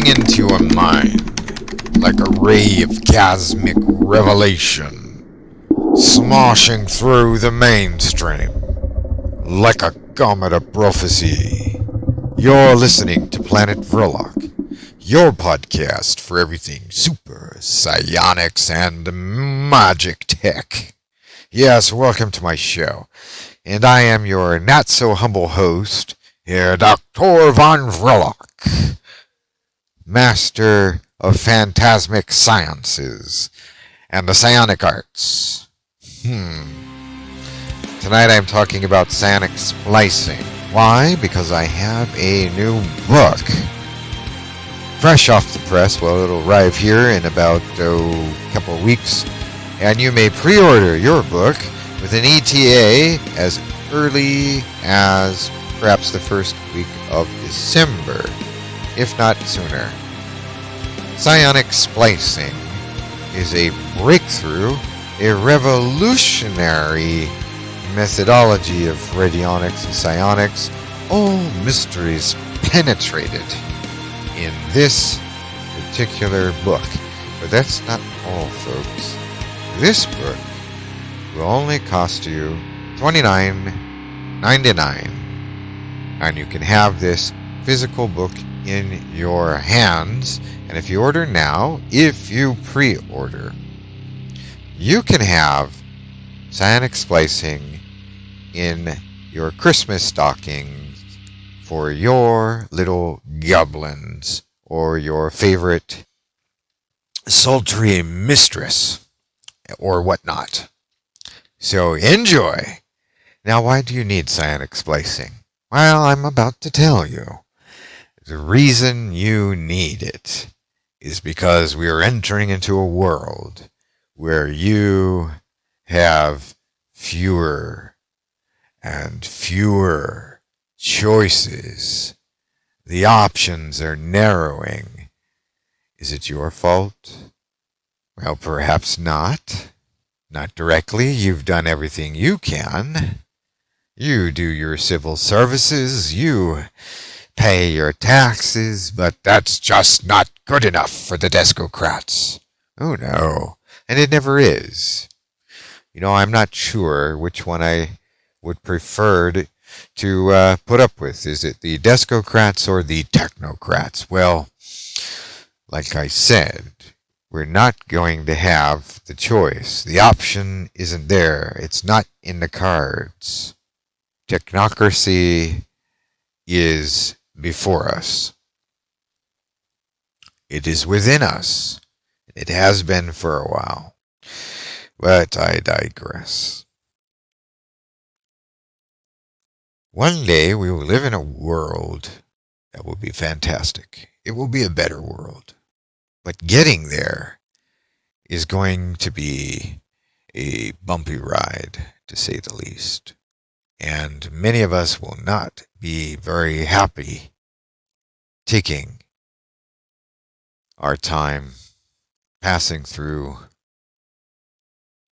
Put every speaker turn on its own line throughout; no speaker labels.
Slicing into your mind like a ray of cosmic revelation, smashing through the mainstream like a comet of prophecy. You're listening to Planet Vrilock, your podcast for everything super, psionics, and magic tech. Yes, welcome to my show, and I am your not-so-humble host, Herr Doktor von Vrilock, master of phantasmic sciences and the psionic arts. Tonight I'm talking about Psionic Splicing. Why? Because I have a new book. Fresh off the press. Well, it'll arrive here in about a couple of weeks. And you may pre-order your book with an ETA as early as perhaps the first week of December, if not sooner. Psionic Splicing is a breakthrough, a revolutionary methodology of radionics and psionics, all mysteries penetrated in this particular book. But that's not all, folks. This book will only cost you $29.99, and you can have this physical book in your hands. And if you order now, if you pre-order, you can have Psionic Splicing in your Christmas stockings for your little goblins or your favorite sultry mistress or whatnot. So enjoy. Now, why do you need Psionic Splicing? Well, I'm about to tell you. The reason you need it is because we are entering into a world where you have fewer and fewer choices. The options are narrowing. Is it your fault? Well, perhaps not. Not directly. You've done everything you can. You do your civil services. You pay your taxes. But that's just not good enough for the descocrats. Oh, no. And it never is. You know, I'm not sure which one I would prefer to put up with. Is it the descocrats or the technocrats? Well, like I said, we're not going to have the choice. The option isn't there. It's not in the cards. Technocracy is before us. It is within us. It has been for a while. But I digress. One day we will live in a world that will be fantastic. It will be a better world. But getting there is going to be a bumpy ride, to say the least. And many of us will not be very happy taking our time passing through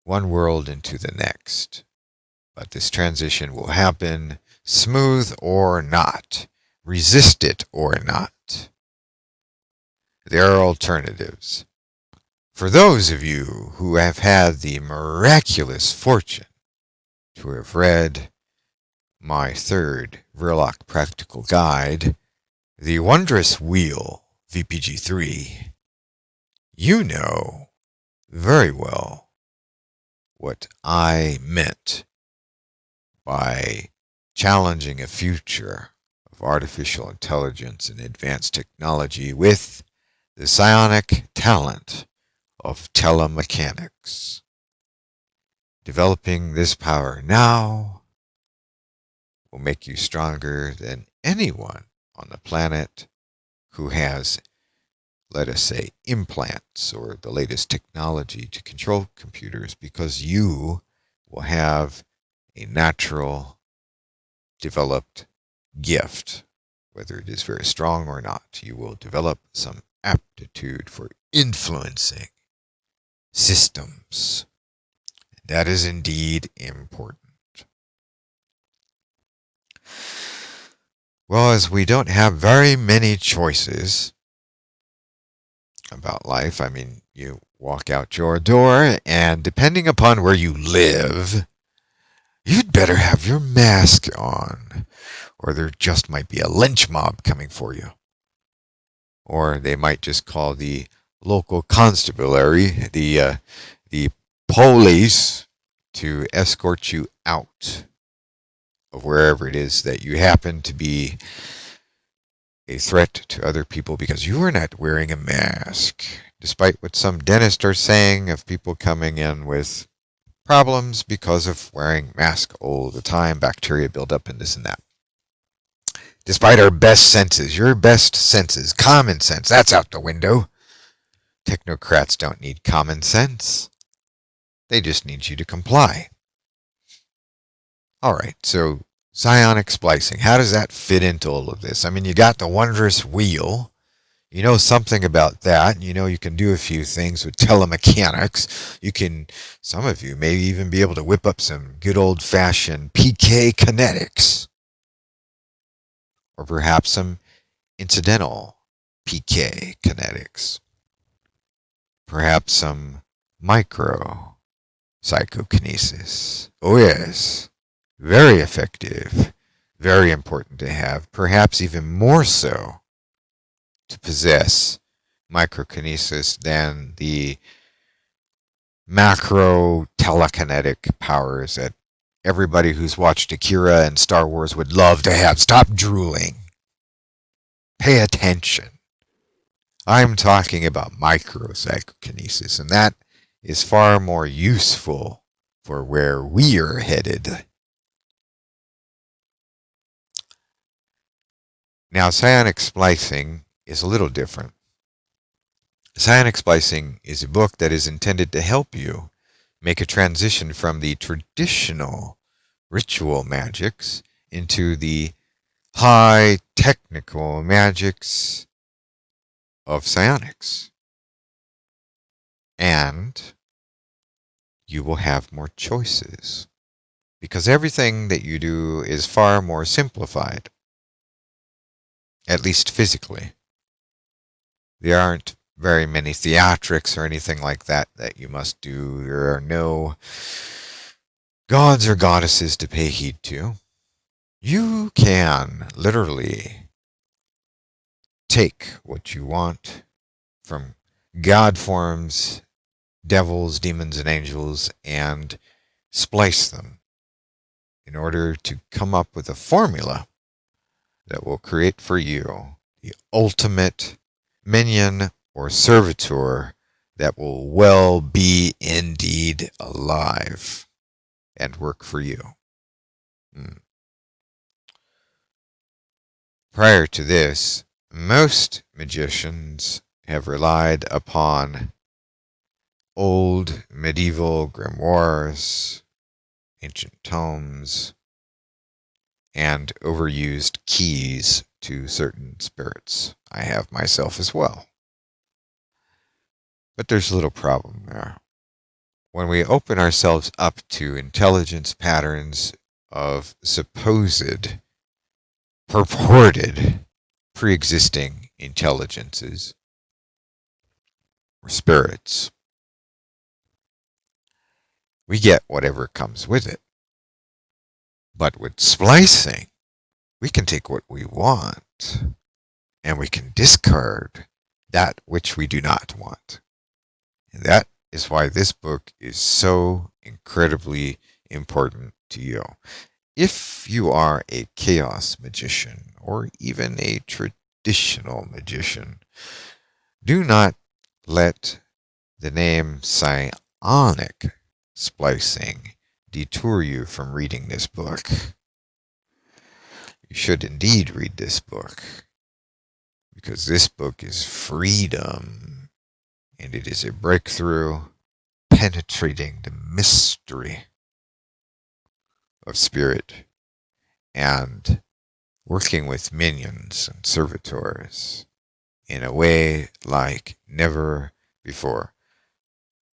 one world into the next. But this transition will happen, smooth or not, resist it or not. There are alternatives. For those of you who have had the miraculous fortune to have read my third Vrilock Practical Guide, The Wondrous Wheel, VPG3, you know very well what I meant by challenging a future of artificial intelligence and advanced technology with the psionic talent of telemechanics. Developing this power now will make you stronger than anyone on the planet who has, let us say, implants or the latest technology to control computers, because you will have a natural developed gift. Whether it is very strong or not, you will develop some aptitude for influencing systems. That is indeed important. Well, as we don't have very many choices, about life. I mean, you walk out your door, and depending upon where you live, you'd better have your mask on, or there just might be a lynch mob coming for you. Or they might just call the local constabulary, the police, to escort you out of wherever it is that you happen to be a threat to other people because you are not wearing a mask. Despite what some dentists are saying of people coming in with problems because of wearing masks all the time, bacteria build up and this and that. Despite our best senses, your best senses, common sense, that's out the window. Technocrats don't need common sense. They just need you to comply. All right, so psionic splicing, how does that fit into all of this? I mean, you got the wondrous wheel. You know something about that. You know you can do a few things with telemechanics. You can, some of you may even be able to whip up some good old-fashioned PK kinetics. Or perhaps some incidental PK kinetics. Perhaps some micro psychokinesis. Oh yes, very effective, very important to have, perhaps even more so to possess microkinesis than the macro telekinetic powers that everybody who's watched Akira and Star Wars would love to have. Stop drooling. Pay attention. I'm talking about micro psychokinesis, and that is far more useful for where we're headed. Now, psionic splicing is a little different. Psionic splicing is a book that is intended to help you make a transition from the traditional ritual magics into the high technical magics of psionics. And you will have more choices because everything that you do is far more simplified, at least physically. There aren't very many theatrics or anything like that that you must do. There are no gods or goddesses to pay heed to. You can literally take what you want from god forms, devils, demons, and angels, and splice them in order to come up with a formula that will create for you the ultimate minion or servitor that will well be indeed alive and work for you. Prior to this, most magicians have relied upon old medieval grimoires, ancient tomes, and overused keys to certain spirits. I have myself as well. But there's a little problem there. When we open ourselves up to intelligence patterns of supposed, purported, pre-existing intelligences, or spirits, we get whatever comes with it. But with splicing, we can take what we want, and we can discard that which we do not want. And that is why this book is so incredibly important to you. If you are a chaos magician, or even a traditional magician, do not let the name psionic splicing detour you from reading this book. You should indeed read this book, because this book is freedom, and it is a breakthrough penetrating the mystery of spirit and working with minions and servitors in a way like never before.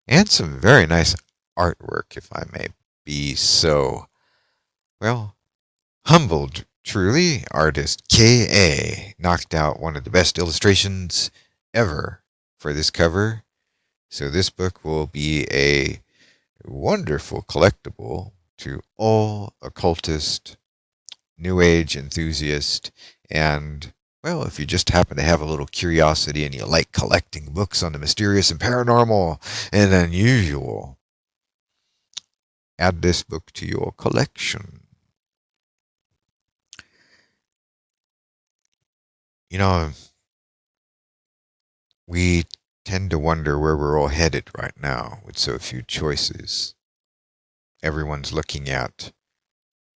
And some very nice artwork, if I may be so, well, humbled. Truly, artist K.A. knocked out one of the best illustrations ever for this cover. So this book will be a wonderful collectible to all occultist, New Age enthusiast, and, well, if you just happen to have a little curiosity and you like collecting books on the mysterious and paranormal and unusual, add this book to your collection. You know, we tend to wonder where we're all headed right now with so few choices. Everyone's looking at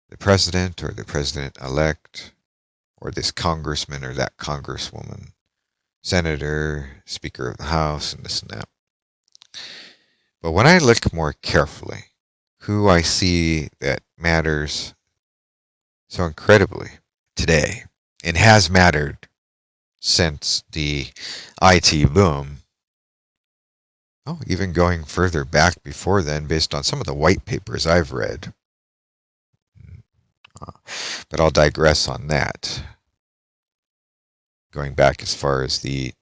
the president or the president-elect, or this congressman or that congresswoman, senator, speaker of the House, and this and that. But when I look more carefully, who I see that matters so incredibly today, and has mattered since the IT boom, even going further back before then, based on some of the white papers I've read. But I'll digress on that. Going back as far as the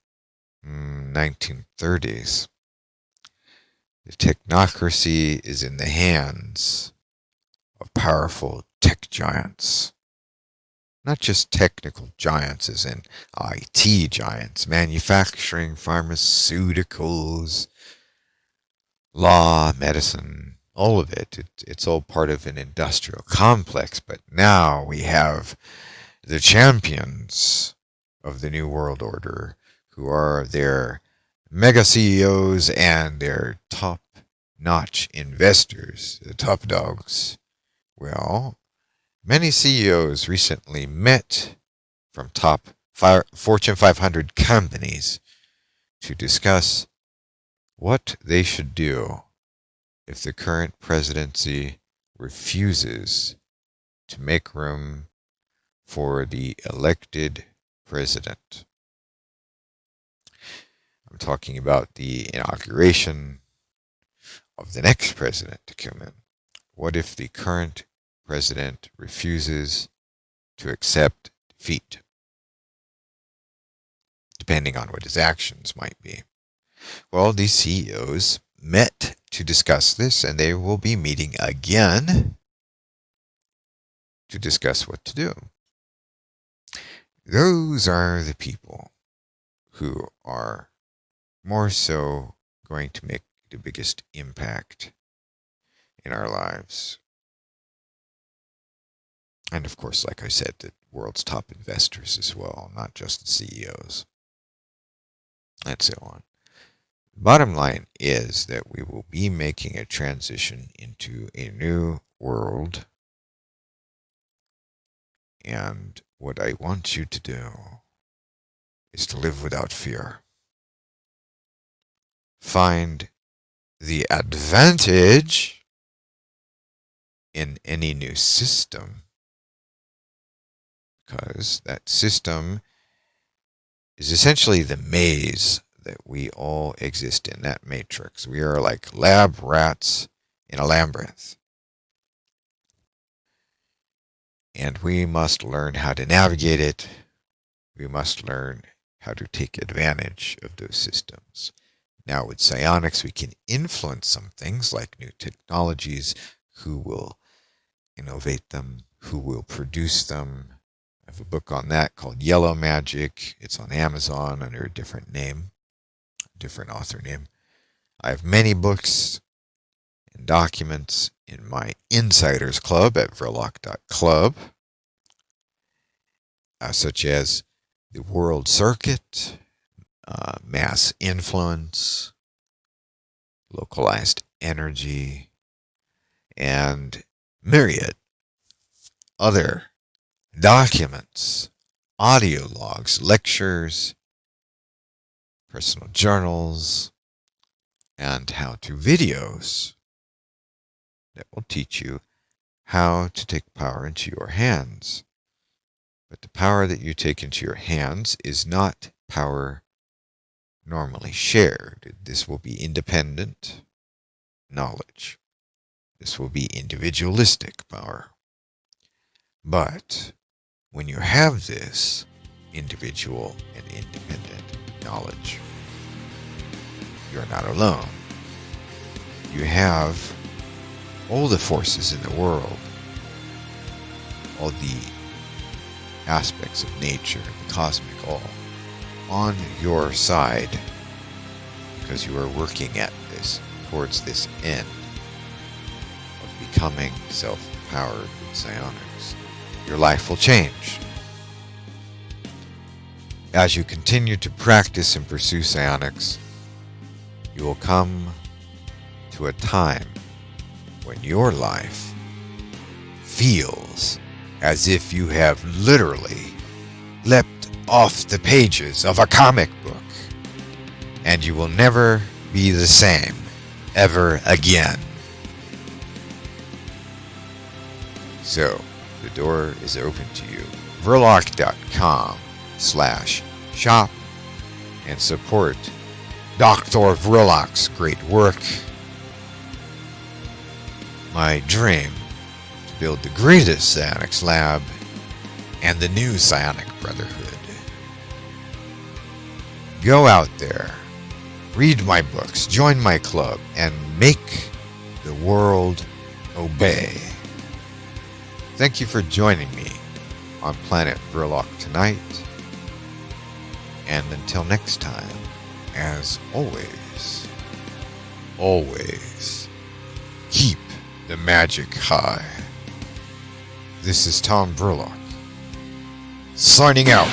1930s, the technocracy is in the hands of powerful tech giants. Not just technical giants as in IT giants, manufacturing, pharmaceuticals, law, medicine, all of it. It's all part of an industrial complex. But now we have the champions of the New World Order, who are their mega CEOs and their top-notch investors, the top dogs. Well, many CEOs recently met from top Fortune 500 companies to discuss what they should do if the current presidency refuses to make room for the elected president. I'm talking about the inauguration of the next president to come in. What if the current president refuses to accept defeat, depending on what his actions might be? Well, these CEOs met to discuss this, and they will be meeting again to discuss what to do. Those are the people who are more so going to make the biggest impact in our lives. And of course, like I said, the world's top investors as well, not just the CEOs, and so on. Bottom line is that we will be making a transition into a new world. And what I want you to do is to live without fear. Find the advantage in any new system, because that system is essentially the maze that we all exist in, that matrix. We are like lab rats in a labyrinth. And we must learn how to navigate it. We must learn how to take advantage of those systems. Now with psionics, we can influence some things like new technologies, who will innovate them, who will produce them. I have a book on that called Yellow Magick. It's on Amazon under a different name, different author name. I have many books and documents in my Insiders Club at Vrilock.club, such as the World Circuit, Mass Influence, Localized Energy, and myriad other documents, audio logs, lectures, personal journals, and how-to videos that will teach you how to take power into your hands. But the power that you take into your hands is not power normally shared. This will be independent knowledge. This will be individualistic power. But when you have this individual and independent knowledge, you're not alone. You have all the forces in the world, all the aspects of nature, the cosmic all, on your side, because you are working at this, towards this end of becoming self-empowered with psionics. Your life will change. As you continue to practice and pursue psionics, you will come to a time when your life feels as if you have literally leapt off the pages of a comic book, and you will never be the same ever again. So, the door is open to you. Vrilock.com/shop and support Dr. Vrilock's great work. My dream to build the greatest Psionics lab and the new Psionic Brotherhood. Go out there, read my books, join my club, and make the world obey. Thank you for joining me on Planet Vrilock tonight. And until next time, as always, always keep the magic high. This is Tom Vrilock, signing out.